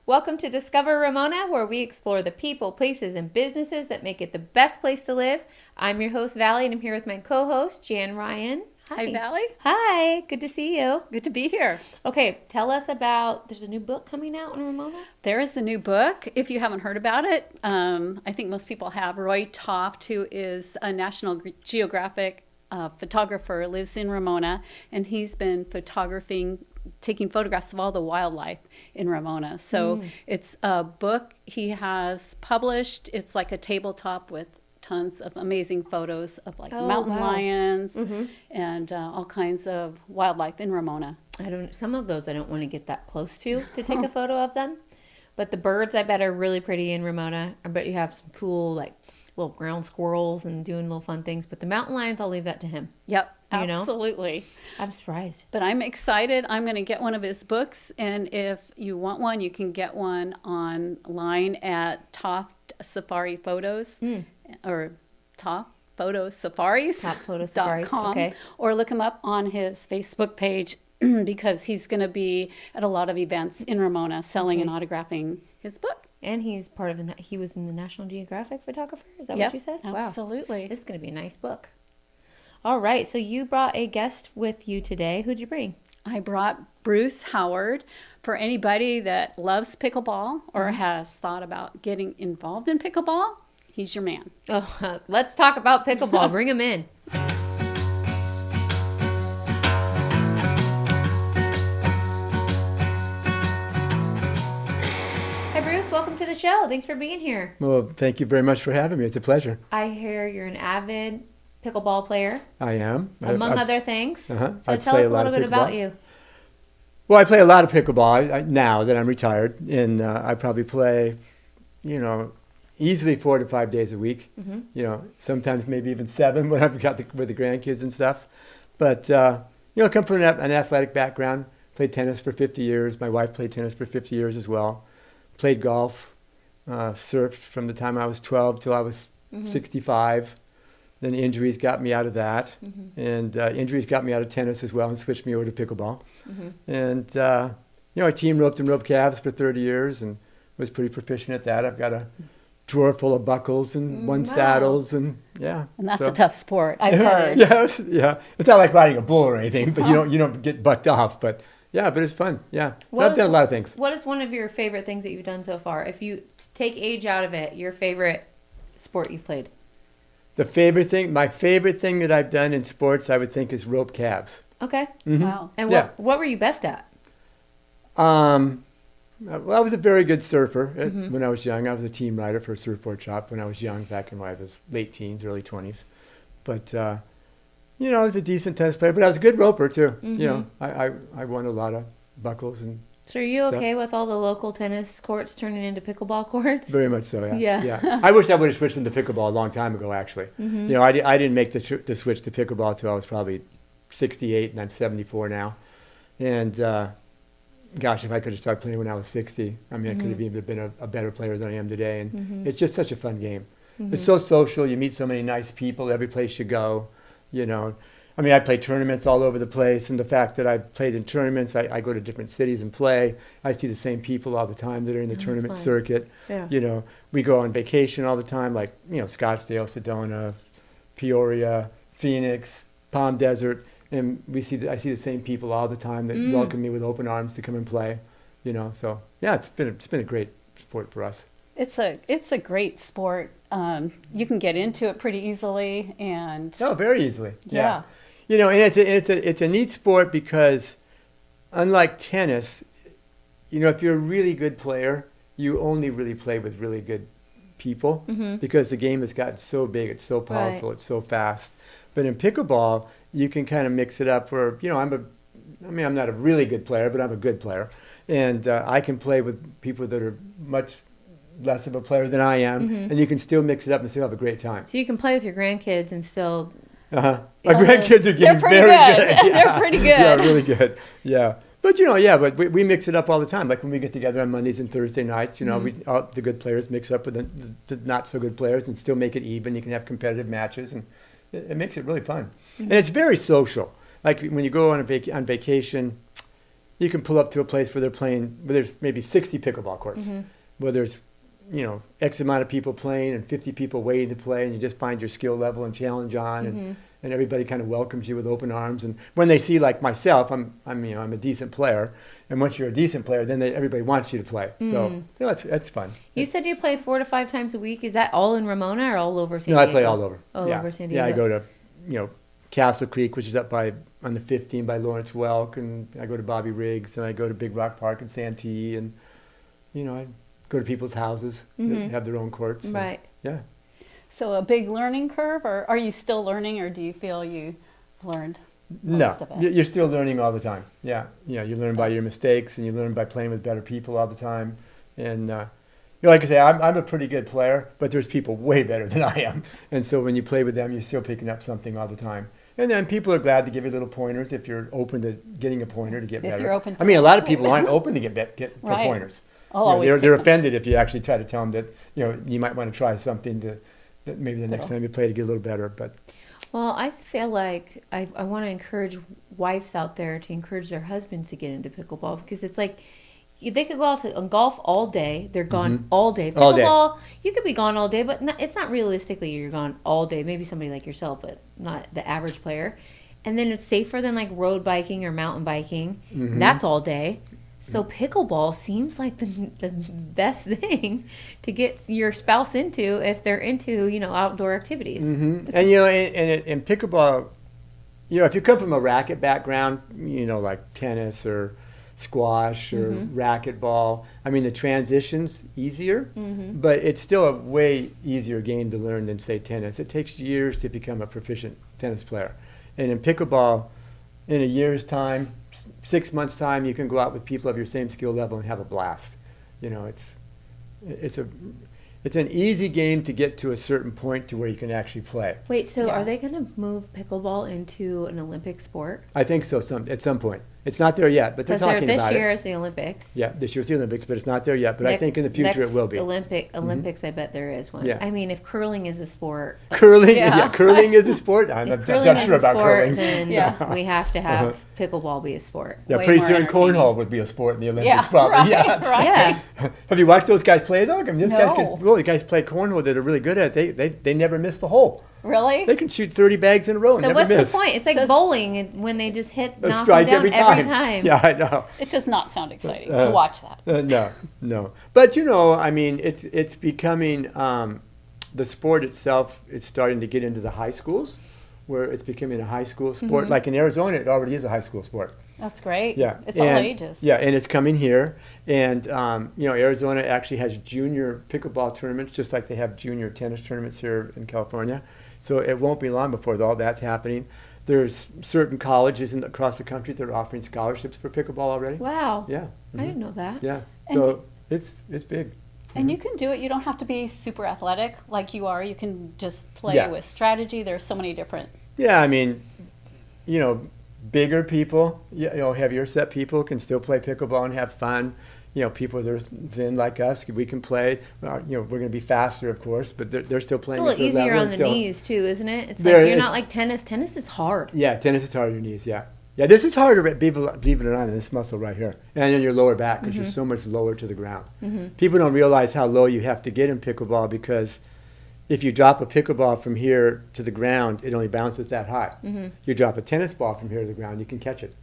Welcome to Discover Ramona, where we explore the people, places, and businesses that make it the best place to live. I'm your host, Valerie, and I'm here with my co-host, Jan Ryan. Hi, Valerie. Hi, good to see you. Good to be here. Okay, tell us about, there's a new book coming out in Ramona? There is a new book. If you haven't heard about it, I think most people have. Roy Toft, who is a National Geographic photographer, lives in Ramona, and he's been taking photographs of all the wildlife in Ramona. So it's a book he has published. It's like a tabletop with tons of amazing photos of mountain lions and all kinds of wildlife in Ramona. Some of those I don't want to get that close to take a photo of them. But the birds I bet are really pretty in Ramona. I bet you have some cool little ground squirrels and doing little fun things. But the mountain lions, I'll leave that to him. Yep, absolutely. I'm surprised. But I'm excited. I'm going to get one of his books. And if you want one, you can get one online at Toft Safari Photos or Top Photo Safaris. Top Photo Safaris. Okay. Or look him up on his Facebook page because he's going to be at a lot of events in Ramona selling and autographing his book. And he's he was in the National Geographic photographer? Is that what you said? Absolutely. Wow. This is going to be a nice book. All right. So you brought a guest with you today. Who'd you bring? I brought Bruce Howard. For anybody that loves pickleball or has thought about getting involved in pickleball, he's your man. Oh, let's talk about pickleball. Bring him in. Hi, Bruce. Welcome to the show. Thanks for being here. Well, thank you very much for having me. It's a pleasure. I hear you're an avid pickleball player. I am. Among other things. So I tell us a little bit about you. Well, I play a lot of pickleball now that I'm retired, and I probably play, easily 4 to 5 days a week. Sometimes maybe even 7 when I've got with the grandkids and stuff. But I come from an athletic background. Played tennis for 50 years. My wife played tennis for 50 years as well. Played golf, surfed from the time I was 12 till I was 65. Then injuries got me out of that, and injuries got me out of tennis as well and switched me over to pickleball. And, I team roped and roped calves for 30 years and was pretty proficient at that. I've got a drawer full of buckles and saddles and, And that's a tough sport, I've heard. Yeah. It's not like riding a bull or anything, but you don't get bucked off. But, but it's fun, yeah. I've done a lot of things. What is one of your favorite things that you've done so far? If you take age out of it, your favorite sport you've played? My favorite thing that I've done in sports, I would think, is rope calves. Okay. Wow. And what were you best at? Well, I was a very good surfer when I was young. I was a team rider for a surfboard shop when I was young, back in when I was late teens, early 20s. But, I was a decent tennis player, but I was a good roper, too. I won a lot of buckles and So are you okay with all the local tennis courts turning into pickleball courts? Very much so, yeah. I wish I would have switched into pickleball a long time ago, actually. I didn't make the switch to pickleball until I was probably 68, and I'm 74 now. And, gosh, if I could have started playing when I was 60, I could have even been a better player than I am today. And it's just such a fun game. It's so social. You meet so many nice people every place you go, I play tournaments all over the place, and the fact that I played in tournaments, I go to different cities and play. I see the same people all the time that are in the tournament circuit. Yeah. We go on vacation all the time, like, Scottsdale, Sedona, Peoria, Phoenix, Palm Desert, and I see the same people all the time that welcome me with open arms to come and play. So yeah, it's been a great sport for us. It's a great sport. You can get into it pretty easily, and very easily. Yeah. And it's a neat sport because, unlike tennis, if you're a really good player, you only really play with really good people because the game has gotten so big, it's so powerful, it's so fast. But in pickleball, you can kind of mix it up where, I'm not a really good player, but I'm a good player. And I can play with people that are much less of a player than I am, and you can still mix it up and still have a great time. So you can play with your grandkids and still... My grandkids are getting very good. Yeah. They're pretty good. Yeah, really good. Yeah. But, but we mix it up all the time. Like when we get together on Mondays and Thursday nights, the good players mix up with the not so good players and still make it even. You can have competitive matches, and it makes it really fun. And it's very social. Like when you go on vacation, you can pull up to a place where they're playing, where there's maybe 60 pickleball courts, where there's, X amount of people playing and 50 people waiting to play, and you just find your skill level and challenge on, and everybody kind of welcomes you with open arms. And when they see, like myself, I'm a decent player, and once you're a decent player, then everybody wants you to play. So that's fun. You said you play 4 to 5 times a week. Is that all in Ramona or all over San Diego? No, I play all over. All over San Diego. Yeah, I go to, Castle Creek, which is up on the 15 by Lawrence Welk, and I go to Bobby Riggs, and I go to Big Rock Park in Santee, and, I go to people's houses that have their own courts. So, right. Yeah. So a big learning curve, or are you still learning, or do you feel you've learned No, most of it? you're still learning all the time. Yeah. You learn by your mistakes, and you learn by playing with better people all the time. And, like I say, I'm a pretty good player, but there's people way better than I am. And so when you play with them, you're still picking up something all the time. And then people are glad to give you little pointers if you're open to getting a pointer to get better. You're open to a lot of people aren't open to get for Right. pointers. They're offended if you actually try to tell them that you might want to try something that maybe the next time you play to get a little better. But Well, I feel like I want to encourage wives out there to encourage their husbands to get into pickleball, because it's like they could go out to golf all day. They're gone all day. All day. Pickleball, you could be gone all day, but it's not realistically you're gone all day. Maybe somebody like yourself, but not the average player. And then it's safer than like road biking or mountain biking. That's all day. So pickleball seems like the best thing to get your spouse into if they're into, outdoor activities. and in pickleball, if you come from a racket background, like tennis or squash or racquetball, the transition's easier, but it's still a way easier game to learn than, say, tennis. It takes years to become a proficient tennis player. And in pickleball, in a year's time, 6 months' time, you can go out with people of your same skill level and have a blast. It's an easy game to get to a certain point to where you can actually play. Wait, so Yeah. are they going to move pickleball into an Olympic sport? I think so. At some point, it's not there yet, but they're Because talking this about year it. is the Olympics. Yeah, this year's the Olympics, but it's not there yet. But I think in the future it will be. Olympics, I bet there is one. Yeah. If curling is a sport, Curling, Yeah. curling is a sport. I'm if not curling sure is a about sport, curling. then Yeah. we have to have pickleball be a sport. Yeah, way pretty more soon entertaining. cornhole would be a sport in the Olympics, Yeah, probably. right, Yeah. right. Yeah. Have you watched those guys play though? Those guys No. the guys play cornhole that are really good at it. They never miss the hole. Really? They can shoot 30 bags in a row and So never what's miss. the point? It's like Does- bowling and when they just hit A knock them strike down every every time. time. Yeah, I know. It does not sound exciting to watch that. No. But it's becoming the sport itself. It's starting to get into the high schools, where it's becoming a high school sport. Like in Arizona, it already is a high school sport. That's great. Yeah, It's all ages. Yeah, and it's coming here, and Arizona actually has junior pickleball tournaments, just like they have junior tennis tournaments here in California. So it won't be long before all that's happening. There's certain colleges across the country that are offering scholarships for pickleball already. Wow. Yeah. I didn't know that. Yeah. And So it's big. And you can do it. You don't have to be super athletic like you are. You can just play Yeah. with strategy. There's so many different. Yeah, bigger people, heavier set people can still play pickleball and have fun. People that are thin like us, we can play. We're going to be faster, of course, but they're still It's playing. a little at their easier level on and the still- knees too, isn't it? It's Very- like you're not it's- like tennis. Tennis is hard. Yeah, tennis is hard on your knees. Yeah, this is harder, believe it or not, than this muscle right here, and in your lower back because you're so much lower to the ground. People don't realize how low you have to get in pickleball, because if you drop a pickleball from here to the ground, it only bounces that high. You drop a tennis ball from here to the ground, you can catch it.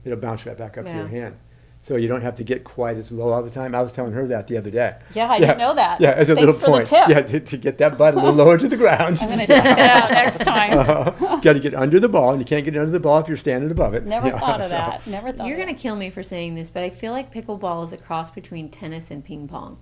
It'll bounce right back up to Yeah. your hand. So you don't have to get quite as low all the time. I was telling her that the other day. Yeah, I didn't know that. Yeah, as a Thanks little for point. the tip. Yeah, to get that butt a little lower to the ground. I'm going to check it out next time. Got to get under the ball, and you can't get under the ball if you're standing above it. Never thought of so- that. Never thought You're of gonna that. kill me for saying this, but I feel like pickleball is a cross between tennis and ping pong.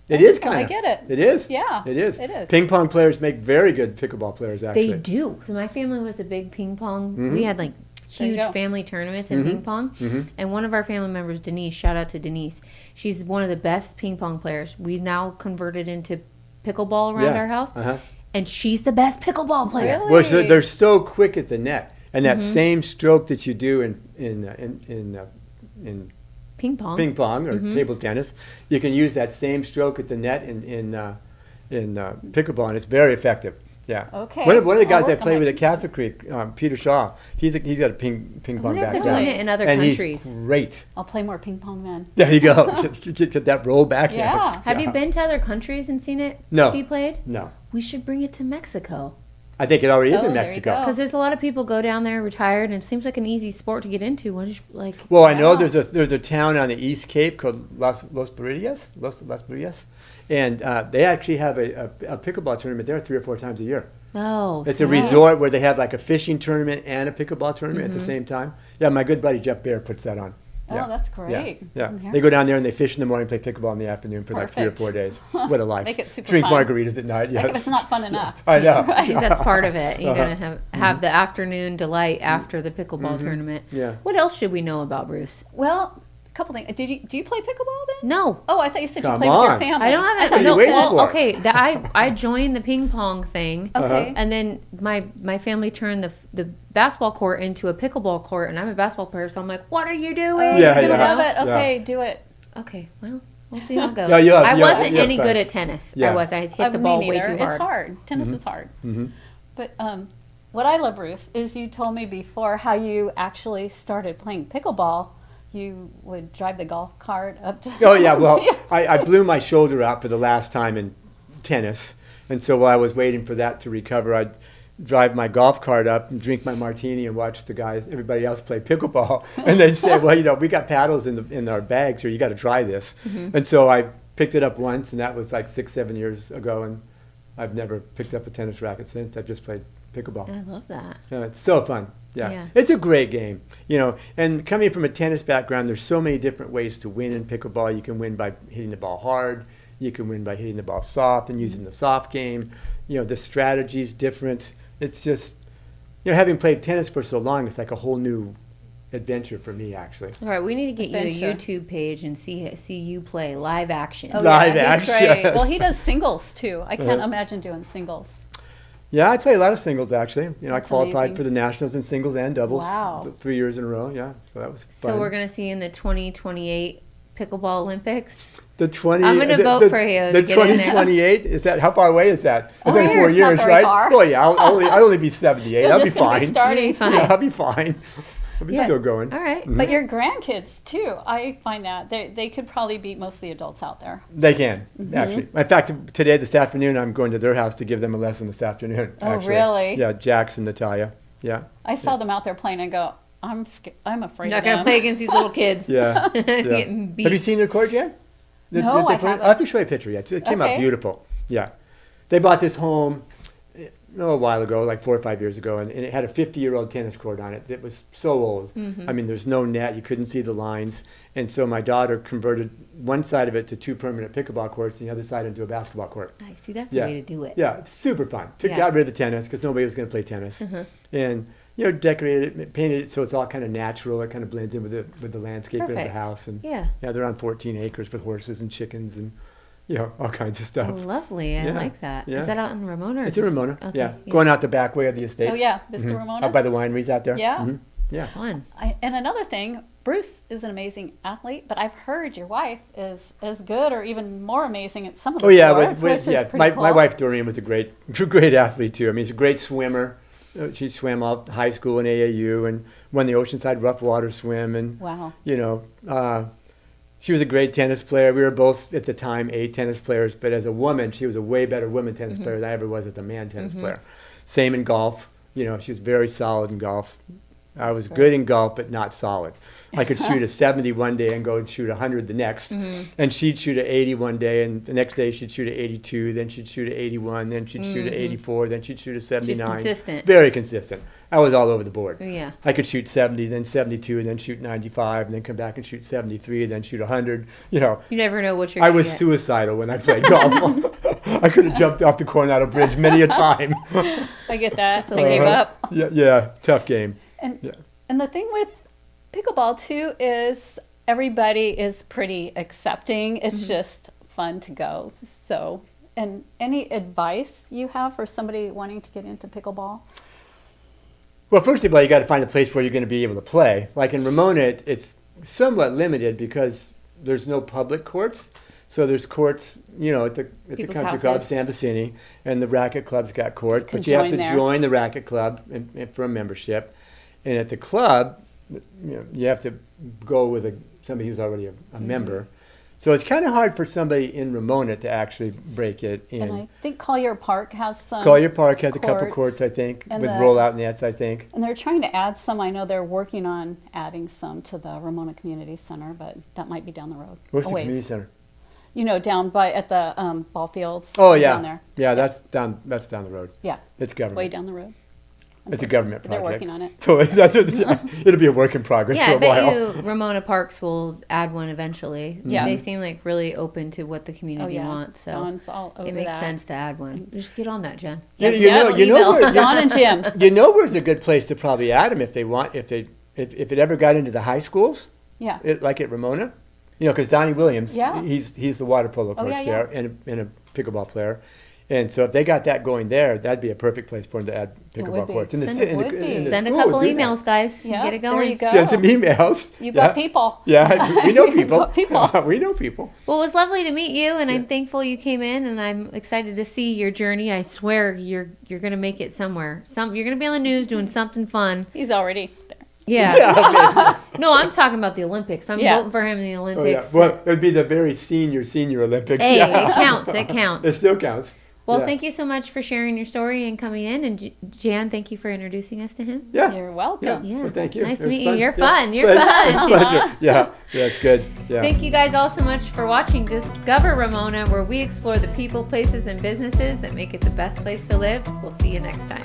It is Oh, kind of. I get it. It is. Yeah, It is. it is. Ping pong players make very good pickleball players, actually. They do. 'Cause my family was a big ping pong. We had like There you huge go. family tournaments in ping pong. And one of our family members, Denise, shout out to Denise. She's one of the best ping pong players. We now converted into pickleball around Yeah. our house. Uh-huh. And she's the best pickleball player. Really? Well, so they're so quick at the net, and that same stroke that you do in Ping pong. ping pong or table tennis, you can use that same stroke at the net in pickleball, and it's very effective. Yeah. Okay. One of the guys I'll I work on played with it. at Castle Creek, Peter Shaw, he's got a ping I pong wonder if they're background. doing it in other And countries. he's great. I'll play more ping pong then. There you go. Get that roll back. Yeah. Have you been to other countries and seen it No. be played? No. We should bring it to Mexico. I think it already is Oh, in there you Mexico. go. Because there's a lot of people go down there retired, and it seems like an easy sport to get into. What is like? Well, I know Wow. there's a town on the East Cape called Las Barrias, and they actually have a pickleball tournament there 3 or 4 times a year. Oh, It's a resort where they have like a fishing tournament and a pickleball tournament at the same time. Yeah, my good buddy Jeff Bear puts that on. Oh, Yeah. that's great. Yeah. Yeah. They go down there and they fish in the morning, play pickleball in the afternoon for like 3 or Perfect. 4 days. What a life. Make it super Drink fun. margaritas at night. Like Yes. if it's not fun enough. I know. I think that's part of it. You Uh-huh. gotta have the afternoon delight after the pickleball tournament. Yeah. What else should we know about Bruce? Well, a couple things. Do you play pickleball then? No, Oh, I thought you said Come you played with your on. family. I don't have What it. are you waiting well, for? okay. I joined the ping pong thing, Okay. and then my family turned the basketball court into a pickleball court, and I'm a basketball player, so I'm like, what are you doing? Yeah, You're gonna yeah. love it. Yeah. Okay, do it. Okay, well, we'll see how it goes. Yeah, yeah, I yeah, wasn't yeah, any fine. good at tennis. Yeah. I hit the Me ball way neither. too hard. It's hard. Tennis is hard. But what I love, Bruce, is you told me before how you actually started playing pickleball. You would drive the golf cart up to. Oh yeah, well, See? I blew my shoulder out for the last time in tennis, and so while I was waiting for that to recover, I'd drive my golf cart up and drink my martini and watch everybody else play pickleball, and then say, well, we got paddles in our bags here. You got to try this. And so I picked it up once, and that was like 6-7 years ago, and I've never picked up a tennis racket since. I've just played pickleball. I love that. It's so fun. Yeah. Yeah. It's a great game, and coming from a tennis background, there's so many different ways to win in pickleball. You can win by hitting the ball hard. You can win by hitting the ball soft and using the soft game. The strategy's different. It's just, having played tennis for so long, it's like a whole new adventure for me, actually. All right, we need to get you a Adventure. YouTube page and see you play live action. Oh, Live yeah, he's action. great. Well, he does singles too. I can't imagine doing singles. Yeah, I play a lot of singles, actually. I That's qualified amazing. for the Nationals in singles and doubles Wow. 3 years in a row. Yeah, so that was fun. So we're gonna see in the 2028 pickleball Olympics. The 20. I'm gonna vote for you The to get in there. 2028 is that? How far away is that? It's Oh, only 4 it's not years, very right? far. Well, yeah, I'll only be 78. You're I'll be just gonna fine. starting. You're fine. Yeah, I'll be fine. I'll be Yeah. still going. All right. But your grandkids too. I find that they could probably beat most of the adults out there. They can, actually. In fact, this afternoon, I'm going to their house to give them a lesson this afternoon. Oh, actually. really? Yeah, Jax and Natalia. Yeah. I saw them out there playing and go, I'm afraid Not of gonna them. play against these little kids. Yeah. yeah. Getting beat. Have you seen their court yet? No, I play- haven't. I'll have to show you a picture. Yeah, it came out Okay. beautiful. Yeah. They bought this home a while ago, like 4 or 5 years ago, and it had a 50-year-old tennis court on it. It was so old. I mean, there's no net. You couldn't see the lines. And so my daughter converted one side of it to 2 permanent pickleball courts and the other side into a basketball court. I see. That's Yeah. the way to do it. Yeah, it's super fun. Yeah. Got rid of the tennis because nobody was going to play tennis. And, decorated it, painted it so it's all kind of natural. It kind of blends in with the landscape of the Perfect. house. And Yeah. they're on 14 acres with horses and chickens and, all kinds of stuff. Lovely. I Yeah. like that. Is Yeah. that out in Ramona? Or It's in just- Ramona. Okay. Yeah. Going out the back way of the estates. Oh yeah, Mr. Ramona. Out by the wineries out there. Yeah. Yeah. Fun. And another thing, Bruce is an amazing athlete, but I've heard your wife is as good or even more amazing at some of the Oh yeah, sports, which is pretty my cool. wife Doreen was a great athlete too. I mean, she's a great swimmer. She swam all high school and AAU and won the Oceanside Rough Water Swim and Wow. she was a great tennis player. We were both at the time tennis players, but as a woman, she was a way better woman tennis player than I ever was as a man tennis player. Same in golf. She was very solid in golf. I was good in golf, but not solid. I could shoot a 70 one day and go and shoot 100 the next. And she'd shoot a 80 one day, and the next day she'd shoot a 82, then she'd shoot a 81, then she'd shoot a 84, then she'd shoot a 79. consistent. Very consistent. I was all over the board. Yeah. I could shoot 70, then 72, and then shoot 95, and then come back and shoot 73, then shoot 100. You never know what you're I gonna was get. suicidal when I played golf. I could have jumped off the Coronado Bridge many a time. I get that. I gave up. Yeah, tough game. And Yeah. and the thing with pickleball too is everybody is pretty accepting. It's just fun to go. So, and any advice you have for somebody wanting to get into pickleball? Well, first of all, you got to find a place where you're going to be able to play. Like in Ramona, it's somewhat limited because there's no public courts. So there's courts, at the People's country club, houses. San Vicini, and the racket club's got courts, can but you have to join there. join the racket club and for a membership. And at the club, you have to go with somebody who's already a member. So it's kind of hard for somebody in Ramona to actually break it in. And I think Collier Park has some. Collier Park has a couple courts, courts, I think, and with the- rollout nets, I think. And they're trying to add some. I know they're working on adding some to the Ramona Community Center, but that might be down the road. Where's a the ways. community center? Down at the ball fields. Oh, yeah. Down there. Yeah, that's down the road. Yeah. It's government. Way down the road. It's a government They're project. working on it. So it'll be a work in progress Yeah, for I a bet while. you Ramona Parks will add one eventually. Yeah. They seem like really open to what the Oh community yeah. wants, so Dawn's all over it makes that. sense to add one. Just get on that, Jen. You Yeah, know where, Dawn and Jim. where's a good place to probably add them if it ever got into the high schools, Yeah. like at Ramona, because Donnie Williams, Yeah. he's the water polo coach yeah, there and a pickleball player. And so if they got that going there, that'd be a perfect place for them to add It pickleball would be. courts. It would be. Send a school couple would do that. emails, guys. Yeah, Get it there going. you go. Send some emails. You've got people. Yeah, we know people. got people. We know people. Well, it was lovely to meet you, and I'm thankful you came in, and I'm excited to see your journey. I swear you're gonna make it somewhere. You're gonna be on the news doing something fun. He's already there. Yeah. Yeah, No, I'm talking about the Olympics. I'm Yeah. voting for him in the oh, Olympics. yeah. Well, it would be the very senior Olympics. Hey, yeah. it counts. It counts. It still counts. Well, Yeah. thank you so much for sharing your story and coming in. And Jan, thank you for introducing us to him. Yeah. You're welcome. Yeah. Well, thank you. Nice to It was meet you. You're Yeah. fun. You're It's fun. a pleasure. Yeah, it's good. Yeah. Thank you guys all so much for watching Discover Ramona, where we explore the people, places, and businesses that make it the best place to live. We'll see you next time.